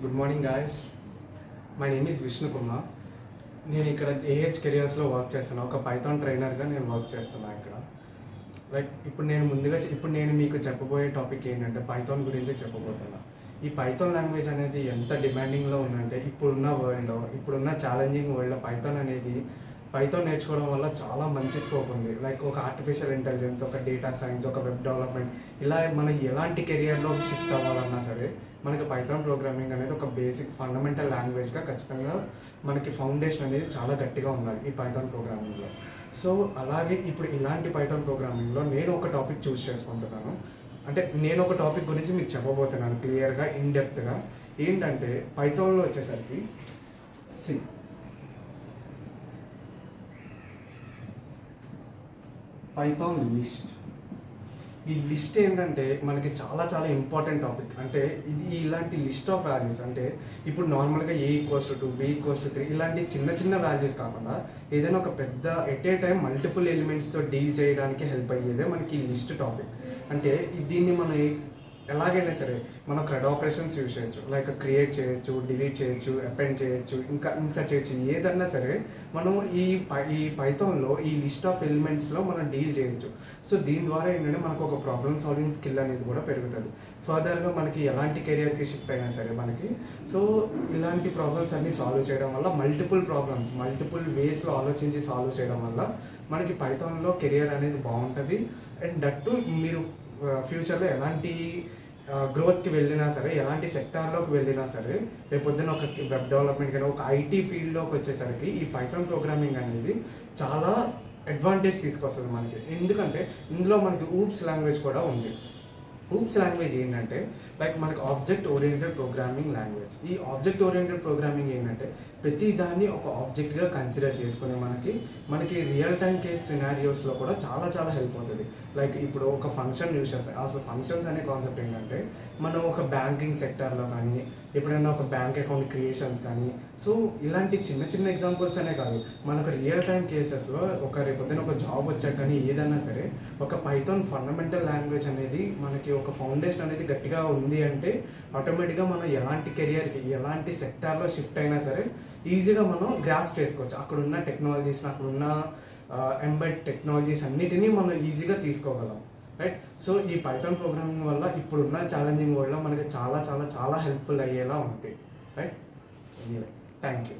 Good morning guys. My name is Vishnu Kumar. నేను ఇక్కడ AH కెరియర్స్లో work చేస్తున్నాను. ఒక పైథాన్ ట్రైనర్గా నేను వర్క్ చేస్తున్నాను ఇక్కడ. ఇప్పుడు నేను మీకు చెప్పబోయే టాపిక్ ఏంటంటే పైథాన్ గురించి చెప్పబోతున్నా. ఈ పైథాన్ లాంగ్వేజ్ అనేది ఎంత డిమాండింగ్లో ఉందంటే ఇప్పుడున్న ఛాలెంజింగ్ వరల్డ్లో పైథాన్ నేర్చుకోవడం వల్ల చాలా మంచి స్కోప్ ఉంది. లైక్ ఒక ఆర్టిఫిషియల్ ఇంటెలిజెన్స్, ఒక డేటా సైన్స్, ఒక వెబ్ డెవలప్మెంట్, ఇలా మనం ఎలాంటి కెరియర్లో షిఫ్ట్ అవ్వాలన్నా సరే మనకి పైథాన్ ప్రోగ్రామింగ్ అనేది ఒక బేసిక్ ఫండమెంటల్ లాంగ్వేజ్గా ఖచ్చితంగా మనకి ఫౌండేషన్ అనేది చాలా గట్టిగా ఉండాలి ఈ పైథాన్ ప్రోగ్రామింగ్లో. సో అలాగే ఇప్పుడు ఇలాంటి పైథాన్ ప్రోగ్రామింగ్లో నేను ఒక టాపిక్ చూస్ చేసుకుంటున్నాను. అంటే నేను ఒక టాపిక్ గురించి మీకు చెప్పబోతున్నాను క్లియర్గా, ఇన్డెప్త్గా. ఏంటంటే పైథాన్లో వచ్చేసరికి పైథాన్ లిస్ట్. ఈ లిస్ట్ ఏంటంటే మనకి చాలా చాలా ఇంపార్టెంట్ టాపిక్. అంటే ఇలాంటి లిస్ట్ ఆఫ్ వాల్యూస్, అంటే ఇప్పుడు నార్మల్గా A=2, B=3 ఇలాంటి చిన్న చిన్న వాల్యూస్ కాకుండా ఏదైనా ఒక పెద్ద ఎట్ ఏ టైం మల్టిపుల్ ఎలిమెంట్స్తో డీల్ చేయడానికి హెల్ప్ అయ్యేదే మనకి ఈ లిస్ట్ టాపిక్. అంటే దీన్ని మనం ఎలాగైనా సరే మనం క్రెడ్ ఆపరేషన్స్ యూజ్ చేయొచ్చు. లైక్ క్రియేట్ చేయొచ్చు, డిలీట్ చేయొచ్చు, అపెండ్ చేయొచ్చు, ఇంకా ఇన్సర్ట్ చేయొచ్చు. ఏదన్నా సరే మనం ఈ పైథాన్లో ఈ లిస్ట్ ఆఫ్ ఎలిమెంట్స్లో మనం డీల్ చేయొచ్చు. సో దీని ద్వారా ఏంటంటే మనకు ఒక ప్రాబ్లమ్ సాల్వింగ్ స్కిల్ అనేది కూడా పెరుగుతుంది. ఫర్దర్గా మనకి ఎలాంటి కెరియర్కి షిఫ్ట్ అయినా సరే సో ఇలాంటి ప్రాబ్లమ్స్ అన్నీ సాల్వ్ చేయడం వల్ల మల్టిపుల్ వేస్లో ఆలోచించి సాల్వ్ చేయడం వల్ల మనకి పైథాన్లో కెరియర్ అనేది బాగుంటుంది. అండ్ దట్టు మీరు ఫ్యూచర్లో ఎలాంటి గ్రోత్కి వెళ్ళినా సరే, ఎలాంటి సెక్టార్లోకి వెళ్ళినా సరే, రేపొద్దున ఒక వెబ్ డెవలప్మెంట్ కానీ ఒక ఐటీ ఫీల్డ్లోకి వచ్చేసరికి ఈ పైథాన్ ప్రోగ్రామింగ్ అనేది చాలా అడ్వాంటేజ్ తీసుకొస్తుంది మనకి. ఎందుకంటే ఇందులో మనకి ఊప్స్ లాంగ్వేజ్ కూడా ఉంది. ఊప్స్ లాంగ్వేజ్ ఏంటంటే లైక్ మనకి ఆబ్జెక్ట్ ఓరియంటెడ్ ప్రోగ్రామింగ్ లాంగ్వేజ్. ఈ ఆబ్జెక్ట్ ఓరియంటెడ్ ప్రోగ్రామింగ్ ఏంటంటే ప్రతి దాన్ని ఒక ఆబ్జెక్ట్గా కన్సిడర్ చేసుకుని మనకి రియల్ టైం కేస్ సినారియోస్లో కూడా చాలా చాలా హెల్ప్ అవుతుంది. లైక్ ఇప్పుడు ఒక ఫంక్షన్ యూజ్ చేస్తాయి. అసలు ఫంక్షన్స్ అనే కాన్సెప్ట్ ఏంటంటే మనం ఒక బ్యాంకింగ్ సెక్టార్లో కానీ, ఎప్పుడైనా ఒక బ్యాంక్ అకౌంట్ క్రియేషన్స్ కానీ, సో ఇలాంటి చిన్న చిన్న ఎగ్జాంపుల్స్ అనే కాదు, మనకు రియల్ టైం కేసెస్లో రేపొద్దున ఒక జాబ్ వచ్చాక కానీ ఏదైనా సరే ఒక పైథాన్ ఫండమెంటల్ లాంగ్వేజ్ అనేది మనకి ఒక ఫౌండేషన్ అనేది గట్టిగా ఉంది అంటే ఆటోమేటిక్గా మనం ఎలాంటి కెరియర్కి, ఎలాంటి సెక్టార్లో షిఫ్ట్ అయినా సరే ఈజీగా మనం గ్రాస్ప్ చేసుకోవచ్చు. అక్కడున్న టెక్నాలజీస్, అక్కడున్న ఎంబెడ్ టెక్నాలజీస్ అన్నిటినీ మనం ఈజీగా తీసుకోగలం, రైట్? సో ఈ పైథాన్ ప్రోగ్రామింగ్ వల్ల ఇప్పుడున్న ఛాలెంజింగ్ వరల్డ్లో మనకి చాలా చాలా చాలా హెల్ప్ఫుల్ అయ్యేలా ఉంది, రైట్? Thank you.